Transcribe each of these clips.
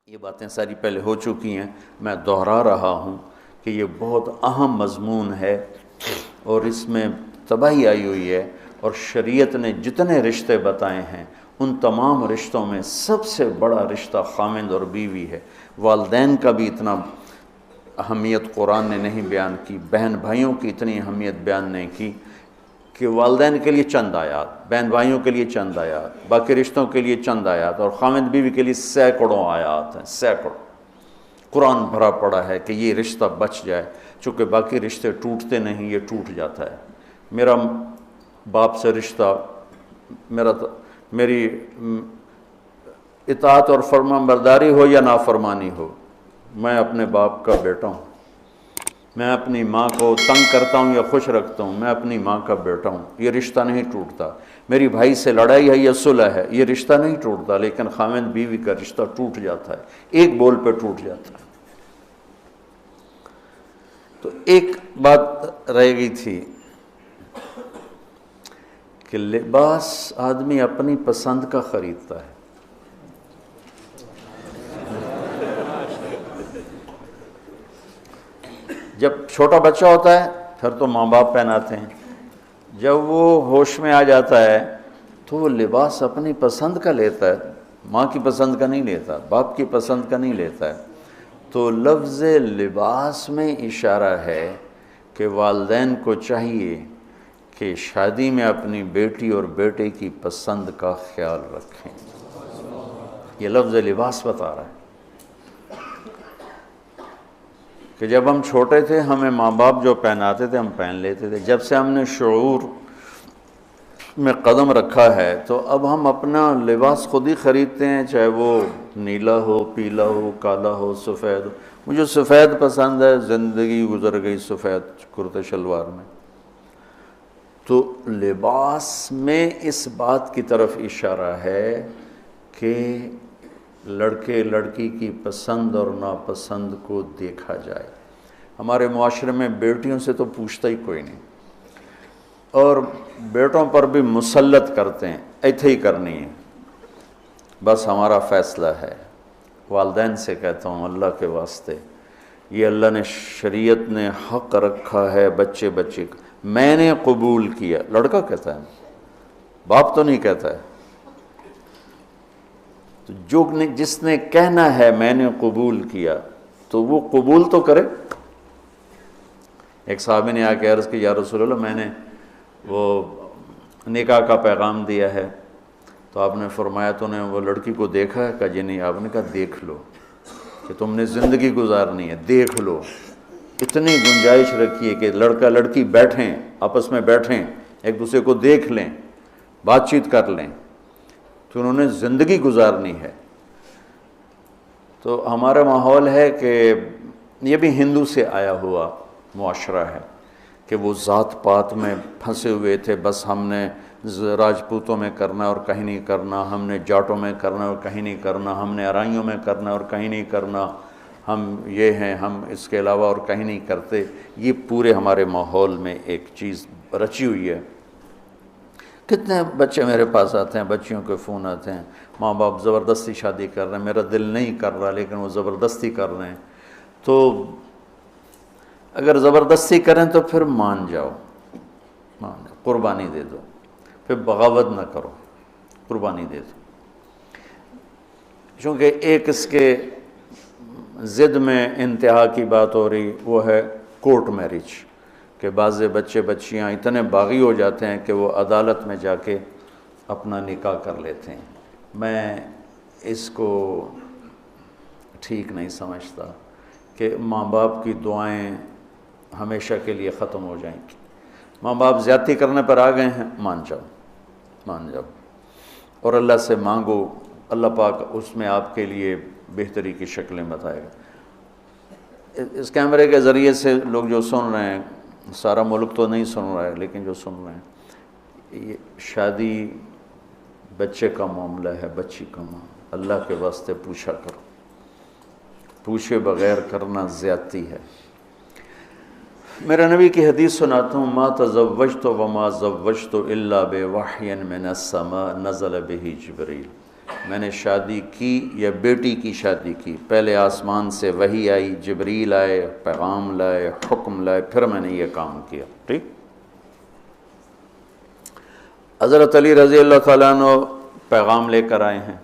یہ باتیں ساری پہلے ہو چکی ہیں، میں دہرا رہا ہوں کہ یہ بہت اہم مضمون ہے اور اس میں تباہی آئی ہوئی ہے، اور شریعت نے جتنے رشتے بتائے ہیں ان تمام رشتوں میں سب سے بڑا رشتہ خامند اور بیوی ہے۔ والدین کا بھی اتنا اہمیت قرآن نے نہیں بیان کی، بہن بھائیوں کی اتنی اہمیت بیان نہیں کی کہ والدین کے لیے چند آیات، بہن بھائیوں کے لیے چند آیات، باقی رشتوں کے لیے چند آیات، اور خامند بیوی کے لیے سینکڑوں آیات ہیں، سینکڑوں۔ قرآن بھرا پڑا ہے کہ یہ رشتہ بچ جائے، چونکہ باقی رشتے ٹوٹتے نہیں، یہ ٹوٹ جاتا ہے۔ میرا باپ سے رشتہ، میری اطاعت اور فرمان برداری ہو یا نافرمانی ہو، میں اپنے باپ کا بیٹا ہوں۔ میں اپنی ماں کو تنگ کرتا ہوں یا خوش رکھتا ہوں، میں اپنی ماں کا بیٹا ہوں، یہ رشتہ نہیں ٹوٹتا۔ میری بھائی سے لڑائی ہے یا صلح ہے، یہ رشتہ نہیں ٹوٹتا، لیکن خامند بیوی کا رشتہ ٹوٹ جاتا ہے، ایک بول پہ ٹوٹ جاتا ہے۔ تو ایک بات رہ گئی تھی کہ لباس آدمی اپنی پسند کا خریدتا ہے۔ جب چھوٹا بچہ ہوتا ہے پھر تو ماں باپ پہناتے ہیں، جب وہ ہوش میں آ جاتا ہے تو وہ لباس اپنی پسند کا لیتا ہے، ماں کی پسند کا نہیں لیتا، باپ کی پسند کا نہیں لیتا ہے۔ تو لفظ لباس میں اشارہ ہے کہ والدین کو چاہیے کہ شادی میں اپنی بیٹی اور بیٹے کی پسند کا خیال رکھیں۔ یہ لفظ لباس بتا رہا ہے کہ جب ہم چھوٹے تھے ہمیں ماں باپ جو پہناتے تھے ہم پہن لیتے تھے، جب سے ہم نے شعور میں قدم رکھا ہے تو اب ہم اپنا لباس خود ہی خریدتے ہیں، چاہے وہ نیلا ہو، پیلا ہو، کالا ہو، سفید ہو۔ مجھے سفید پسند ہے، زندگی گزر گئی سفید کرتے شلوار میں۔ تو لباس میں اس بات کی طرف اشارہ ہے کہ لڑکے لڑکی کی پسند اور ناپسند کو دیکھا جائے۔ ہمارے معاشرے میں بیٹیوں سے تو پوچھتا ہی کوئی نہیں، اور بیٹوں پر بھی مسلط کرتے ہیں، ایتھے ہی کرنی ہے، بس ہمارا فیصلہ ہے۔ والدین سے کہتا ہوں اللہ کے واسطے، یہ اللہ نے شریعت نے حق رکھا ہے بچے کا، میں نے قبول کیا، لڑکا کہتا ہے، باپ تو نہیں کہتا ہے۔ تو جس نے کہنا ہے میں نے قبول کیا تو وہ قبول تو کرے۔ ایک صحابی نے آ کے عرض کی یا رسول اللہ میں نے وہ نکاح کا پیغام دیا ہے، تو آپ نے فرمایا تو نے وہ لڑکی کو دیکھا ہے؟ کہا جی نہیں۔ آپ نے کہا دیکھ لو، کہ تم نے زندگی گزارنی ہے، دیکھ لو۔ اتنی گنجائش رکھیے کہ لڑکا لڑکی بیٹھیں، آپس میں بیٹھیں، ایک دوسرے کو دیکھ لیں، بات چیت کر لیں، تو انہوں نے زندگی گزارنی ہے۔ تو ہمارا ماحول ہے کہ یہ بھی ہندو سے آیا ہوا معاشرہ ہے کہ وہ ذات پات میں پھنسے ہوئے تھے، بس ہم نے راجپوتوں میں کرنا اور کہیں نہیں کرنا، ہم نے جاٹوں میں کرنا اور کہیں نہیں کرنا، ہم نے ارائیوں میں کرنا اور کہیں نہیں کرنا، ہم یہ ہیں، ہم اس کے علاوہ اور کہیں نہیں کرتے۔ یہ پورے ہمارے ماحول میں ایک چیز رچی ہوئی ہے۔ کتنے بچے میرے پاس آتے ہیں، بچیوں کے فون آتے ہیں، ماں باپ زبردستی شادی کر رہے ہیں، میرا دل نہیں کر رہا لیکن وہ زبردستی کر رہے ہیں۔ تو اگر زبردستی کریں تو پھر مان جاؤ، قربانی دے دو، پھر بغاوت نہ کرو، قربانی دے دو۔ چونکہ ایک اس کے ضد میں انتہا کی بات ہو رہی، وہ ہے کورٹ میرج، کہ بعض بچے بچیاں اتنے باغی ہو جاتے ہیں کہ وہ عدالت میں جا کے اپنا نکاح کر لیتے ہیں۔ میں اس کو ٹھیک نہیں سمجھتا کہ ماں باپ کی دعائیں ہمیشہ کے لیے ختم ہو جائیں گی۔ ماں باپ زیادتی کرنے پر آ گئے ہیں، مان جاؤ اور اللہ سے مانگو، اللہ پاک اس میں آپ کے لیے بہتری کی شکلیں بتائے گا۔ اس کیمرے کے ذریعے سے لوگ جو سن رہے ہیں، سارا ملک تو نہیں سن رہا ہے لیکن جو سن رہے ہیں، یہ شادی بچے کا معاملہ ہے، بچی کا معاملہ، اللہ کے واسطے پوچھا کرو، پوچھے بغیر کرنا زیادتی ہے۔ میرے نبی کی حدیث سناتا ہوں، ما تزوجت وما زوجت الا بوحی من السماء نزل به جبریل۔ میں نے شادی کی یا بیٹی کی شادی کی، پہلے آسمان سے وحی آئی، جبریل آئے، پیغام لائے، حکم لائے، پھر میں نے یہ کام کیا۔ ٹھیک۔ حضرت علی رضی اللہ تعالیٰ عنہ پیغام لے کر آئے ہیں۔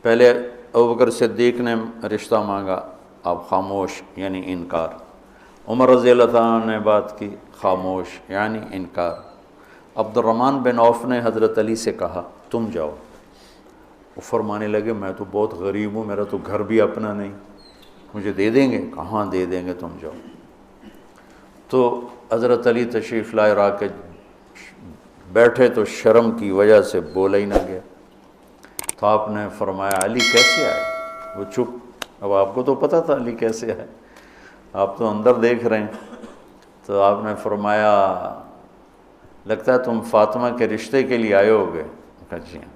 پہلے ابوبکر صدیق نے رشتہ مانگا، آپ خاموش یعنی انکار۔ عمر رضی اللہ تعالیٰ عنہ نے بات کی، خاموش یعنی انکار۔ عبد الرحمن بن عوف نے حضرت علی سے کہا تم جاؤ۔ وہ فرمانے لگے میں تو بہت غریب ہوں، میرا تو گھر بھی اپنا نہیں، مجھے دے دیں گے؟ کہاں دے دیں گے، تم جاؤ۔ تو حضرت علی تشریف لائے، را کے بیٹھے تو شرم کی وجہ سے بولا ہی نہ گیا۔ تو آپ نے فرمایا علی کیسے آئے؟ وہ چپ۔ اب آپ کو تو پتہ تھا علی کیسے آئے، آپ تو اندر دیکھ رہے ہیں۔ تو آپ نے فرمایا لگتا ہے تم فاطمہ کے رشتے کے لیے آئے ہو گے؟ کہا جی ہاں۔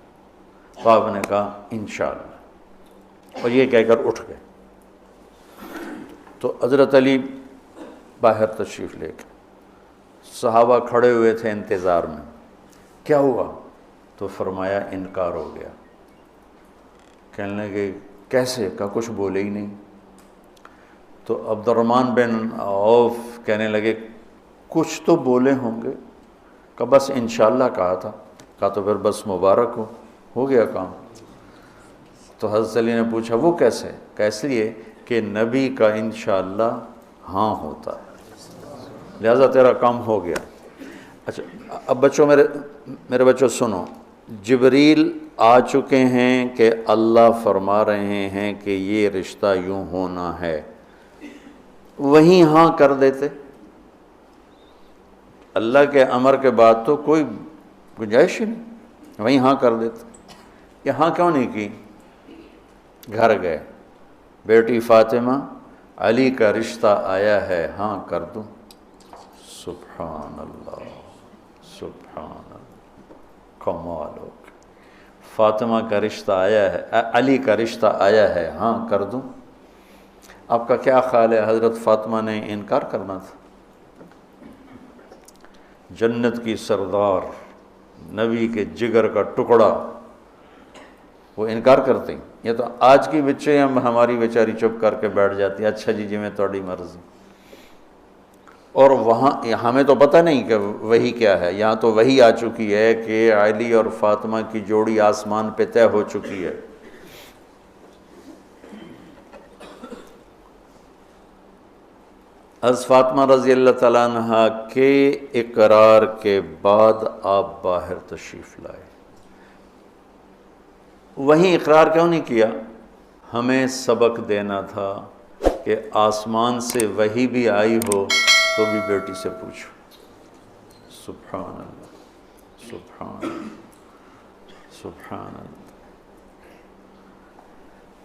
تو آپ نے کہا انشاءاللہ، اور یہ کہہ کر اٹھ گئے۔ تو حضرت علی باہر تشریف لے کے، صحابہ کھڑے ہوئے تھے انتظار میں، کیا ہوا؟ تو فرمایا انکار ہو گیا۔ کہنے لگے کیسے؟ کہا کچھ بولے ہی نہیں۔ تو عبد الرحمن بن عوف کہنے لگے کچھ تو بولے ہوں گے؟ کہا بس انشاءاللہ کہا تھا۔ کہا تو پھر بس مبارک ہو گیا کام۔ تو حضرت علی نے پوچھا وہ کیسے؟ کہا اس لیے کہ نبی کا انشاءاللہ ہاں ہوتا ہے، لہذا تیرا کام ہو گیا۔ اچھا اب بچوں، میرے بچوں سنو، جبریل آ چکے ہیں کہ اللہ فرما رہے ہیں کہ یہ رشتہ یوں ہونا ہے، وہیں ہاں کر دیتے۔ اللہ کے امر کے بعد تو کوئی گنجائش ہی نہیں، وہیں ہاں کر دیتے۔ یہ ہاں کیوں نہیں کی؟ گھر گئے، بیٹی فاطمہ علی کا رشتہ آیا ہے، ہاں کر دوں؟ سبحان اللہ، سبحان اللہ، کمال ہو گیا۔ فاطمہ کا رشتہ آیا ہے، علی کا رشتہ آیا ہے، ہاں کر دوں؟ آپ کا کیا خیال ہے حضرت فاطمہ نے انکار کرنا تھا؟ جنت کی سردار، نبی کے جگر کا ٹکڑا، وہ انکار کرتے ہیں؟ یہ تو آج کی بچے ہماری بیچاری چپ کر کے بیٹھ جاتی ہے، اچھا جی میں تھوڑی مرضی۔ اور وہاں ہمیں تو پتہ نہیں کہ وہی کیا ہے، یہاں تو وہی آ چکی ہے کہ علی اور فاطمہ کی جوڑی آسمان پہ طے ہو چکی ہے۔ حضرت فاطمہ رضی اللہ تعالیٰ عنہ کے اقرار کے بعد آپ باہر تشریف لائے۔ وہیں اقرار کیوں نہیں کیا؟ ہمیں سبق دینا تھا کہ آسمان سے وحی بھی آئی ہو تو بھی بیٹی سے پوچھو۔ سبحان اللہ، سبحان اللہ، سبحان اللہ۔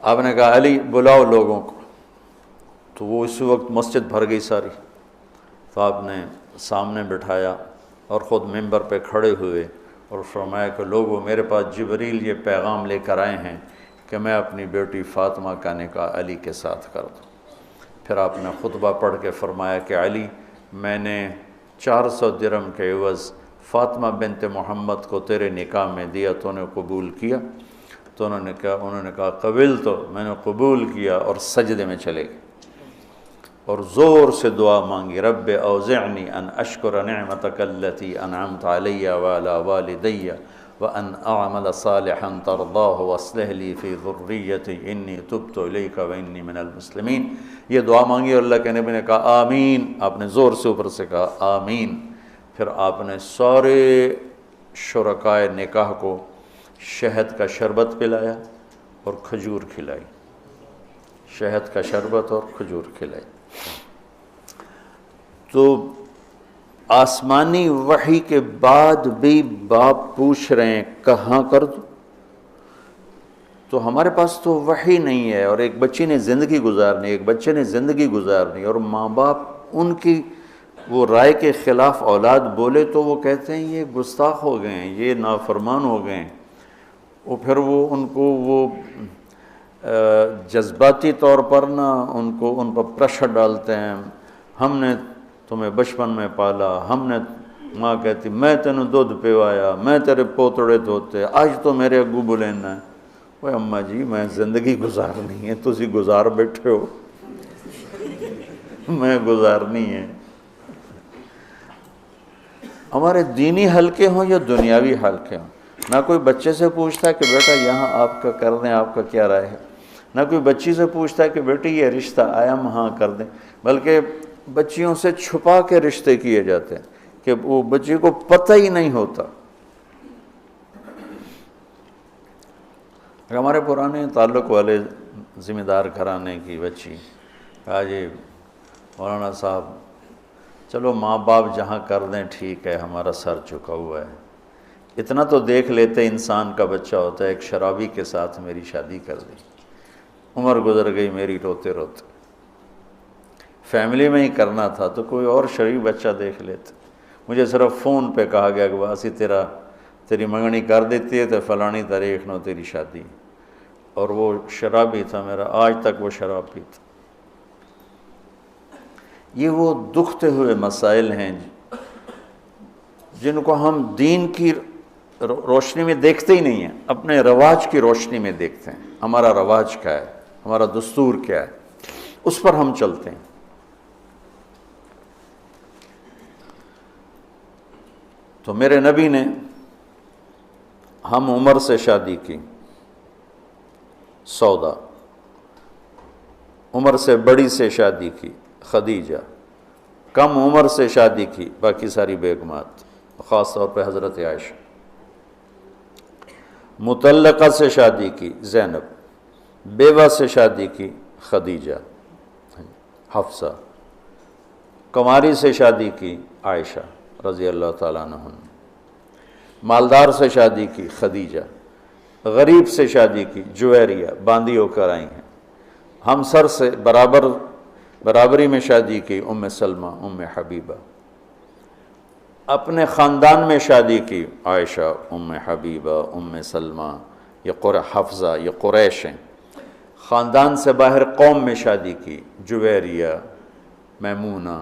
آپ نے کہا علی بلاؤ لوگوں کو، تو وہ اسی وقت مسجد بھر گئی ساری۔ تو آپ نے سامنے بٹھایا اور خود ممبر پہ کھڑے ہوئے اور فرمایا کہ لوگوں میرے پاس جبریل یہ پیغام لے کر آئے ہیں کہ میں اپنی بیٹی فاطمہ کا نکاح علی کے ساتھ کر دوں۔ پھر آپ نے خطبہ پڑھ کے فرمایا کہ علی میں نے 400 درہم کے عوض فاطمہ بنت محمد کو تیرے نکاح میں دیا، تو نے قبول کیا؟ تو انہوں نے کہا قبل، تو میں نے قبول کیا اور سجدے میں چلے گئے اور زور سے دعا مانگی، رب اوزعنی ان اشکر نعمتک التی انعمت علی وعلی والدی وان اعمل صالحا ترضاہ واصلح لی فی ذریتی انی تبت الیک وانی من المسلمین۔ یہ دعا مانگی اور اللہ کے نبی نے کہا آمین۔ آپ نے زور سے اوپر سے کہا آمین۔ پھر آپ نے سارے شرکائے نکاح کو شہد کا شربت پلایا اور کھجور کھلائی، شہد کا شربت اور کھجور کھلائی۔ تو آسمانی وحی کے بعد بھی باپ پوچھ رہے ہیں کہاں کر دوں؟ تو ہمارے پاس تو وحی نہیں ہے، اور ایک بچی نے زندگی گزارنی، ایک بچے نے زندگی گزارنی، اور ماں باپ ان کی وہ رائے کے خلاف اولاد بولے تو وہ کہتے ہیں یہ گستاخ ہو گئے ہیں، یہ نافرمان ہو گئے ہیں۔ وہ پھر وہ ان کو وہ جذباتی طور پر ان پر پریشر ڈالتے ہیں، ہم نے تمہیں بچپن میں پالا، ہم نے ماں کہتی میں تینوں دودھ پیوایا، میں تیرے پوتڑے دھوتے، آج تو میرے اگو بلینا ہے۔ وہ اماں جی میں زندگی گزارنی ہے، تسی گزار بیٹھے ہو، میں گزارنی ہے۔ ہمارے دینی حلقے ہوں یا دنیاوی حلقے ہوں، نہ کوئی بچے سے پوچھتا ہے کہ بیٹا یہاں آپ کا کر دیں، آپ کا کیا رائے ہے، نہ کوئی بچی سے پوچھتا ہے کہ بیٹی یہ رشتہ آیا ہم ہاں کر دیں، بلکہ بچیوں سے چھپا کے رشتے کیے جاتے ہیں کہ وہ بچی کو پتہ ہی نہیں ہوتا۔ ہمارے پرانے تعلق والے ذمہ دار گھرانے کی بچی کہا جی مولانا صاحب چلو ماں باپ جہاں کر دیں ٹھیک ہے، ہمارا سر جھکا ہوا ہے، اتنا تو دیکھ لیتے انسان کا بچہ ہوتا ہے۔ ایک شرابی کے ساتھ میری شادی کر دی، عمر گزر گئی میری روتے روتے، فیملی میں ہی کرنا تھا تو کوئی اور شریف بچہ دیکھ لیتے۔ مجھے صرف فون پہ کہا گیا کہ باسی تیری منگنی کر دیتی ہے تو فلانی تاریخ نو تیری شادی، اور وہ شرابی تھا میرا، آج تک وہ شراب پیتا۔ یہ وہ دکھتے ہوئے مسائل ہیں جن کو ہم دین کی روشنی میں دیکھتے ہی نہیں ہیں، اپنے رواج کی روشنی میں دیکھتے ہیں۔ ہمارا رواج کیا ہے، ہمارا دستور کیا ہے، اس پر ہم چلتے ہیں۔ تو میرے نبی نے ہم عمر سے شادی کی، سودا، عمر سے بڑی سے شادی کی، خدیجہ، کم عمر سے شادی کی باقی ساری بیگمات، خاص طور پہ حضرت عائشہ، مطلقہ سے شادی کی زینب، بیوہ سے شادی کی خدیجہ، حفصہ، کنواری سے شادی کی عائشہ رضی اللہ تعالیٰ عنہ، مالدار سے شادی کی خدیجہ، غریب سے شادی کی جویریہ، باندھی ہو کر آئی ہیں، ہمسر سے برابری میں شادی کی ام سلمہ، ام حبیبہ، اپنے خاندان میں شادی کی عائشہ، ام حبیبہ، ام سلمہ، یہ حفصہ، یہ قریش ہیں۔ خاندان سے باہر قوم میں شادی کی جویریہ، میمونہ،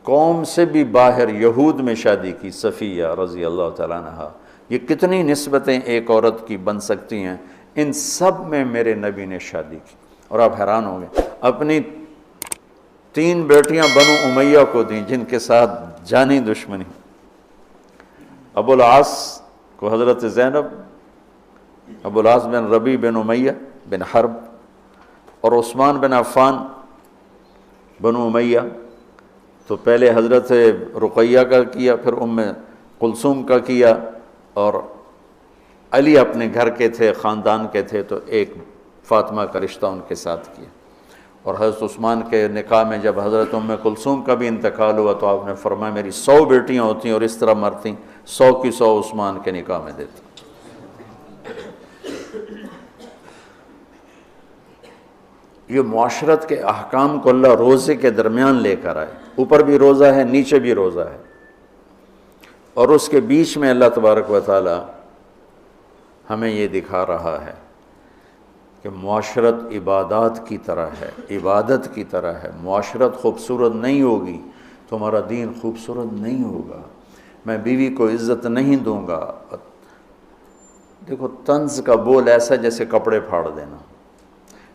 قوم سے بھی باہر یہود میں شادی کی صفیہ رضی اللہ تعالیٰ عنہ۔ یہ کتنی نسبتیں ایک عورت کی بن سکتی ہیں، ان سب میں میرے نبی نے شادی کی۔ اور آپ حیران ہوں گے، اپنی 3 بیٹیاں بنو امیہ کو دیں جن کے ساتھ جانی دشمنی، ابو العاص کو حضرت زینب، ابو العاص بن ربیع بن امیہ بن حرب، اور عثمان بن عفان بنو امیہ، تو پہلے حضرت رقیہ کا کیا، پھر ام کلثوم کا کیا، اور علی اپنے گھر کے تھے، خاندان کے تھے، تو ایک فاطمہ کا رشتہ ان کے ساتھ کیا۔ اور حضرت عثمان کے نکاح میں جب حضرت ام کلثوم کا بھی انتقال ہوا تو آپ نے فرمایا میری 100 بیٹیاں ہوتی اور اس طرح مرتی، 100 کی 100 عثمان کے نکاح میں دیتی۔ یہ معاشرت کے احکام کو اللہ روزے کے درمیان لے کر آئے، اوپر بھی روزہ ہے، نیچے بھی روزہ ہے، اور اس کے بیچ میں اللہ تبارک و تعالی ہمیں یہ دکھا رہا ہے کہ معاشرت عبادات کی طرح ہے، عبادت کی طرح ہے۔ معاشرت خوبصورت نہیں ہوگی تو ہمارا دین خوبصورت نہیں ہوگا۔ میں بیوی کو عزت نہیں دوں گا، دیکھو طنز کا بول ایسا جیسے کپڑے پھاڑ دینا،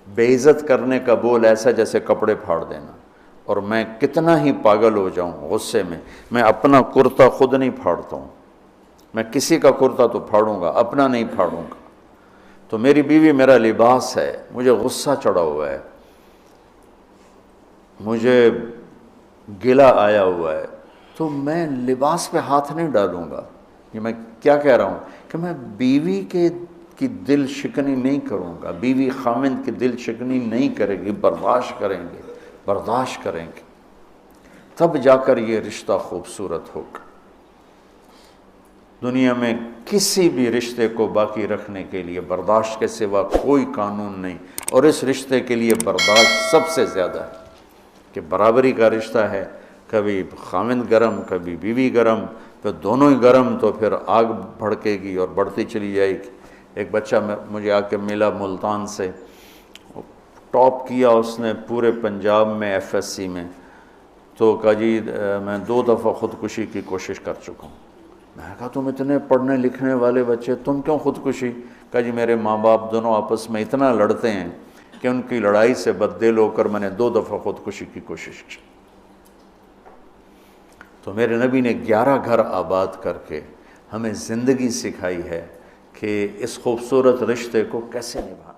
بے عزت کرنے کا بول ایسا جیسے کپڑے پھاڑ دینا۔ اور میں کتنا ہی پاگل ہو جاؤں غصے میں اپنا کرتا خود نہیں پھاڑتا ہوں، میں کسی کا کرتا تو پھاڑوں گا، اپنا نہیں پھاڑوں گا۔ تو میری بیوی میرا لباس ہے، مجھے غصہ چڑھا ہوا ہے، مجھے گلہ آیا ہوا ہے، تو میں لباس پہ ہاتھ نہیں ڈالوں گا۔ یہ میں کیا کہہ رہا ہوں کہ میں بیوی کی دل شکنی نہیں کروں گا، بیوی خامند کی دل شکنی نہیں کرے گی، برداشت کریں گے، تب جا کر یہ رشتہ خوبصورت ہوگا۔ دنیا میں کسی بھی رشتے کو باقی رکھنے کے لیے برداشت کے سوا کوئی قانون نہیں، اور اس رشتے کے لیے برداشت سب سے زیادہ ہے کہ برابری کا رشتہ ہے، کبھی خامند گرم کبھی بیوی گرم، پھر دونوں ہی گرم تو پھر آگ بھڑکے گی اور بڑھتی چلی جائے گی۔ ایک بچہ مجھے آ کے ملا ملتان سے، ٹاپ کیا اس نے پورے پنجاب میں FSC میں، تو کہا جی میں 2 دفعہ خودکشی کی کوشش کر چکا ہوں۔ میں نے کہا تم اتنے پڑھنے لکھنے والے بچے، تم کیوں خودکشی؟ کہا جی میرے ماں باپ دونوں آپس میں اتنا لڑتے ہیں کہ ان کی لڑائی سے بددل ہو کر میں نے 2 دفعہ خودکشی کی کوشش کی۔ تو میرے نبی نے 11 گھر آباد کر کے ہمیں زندگی سکھائی ہے کہ اس خوبصورت رشتے کو کیسے نبھانا۔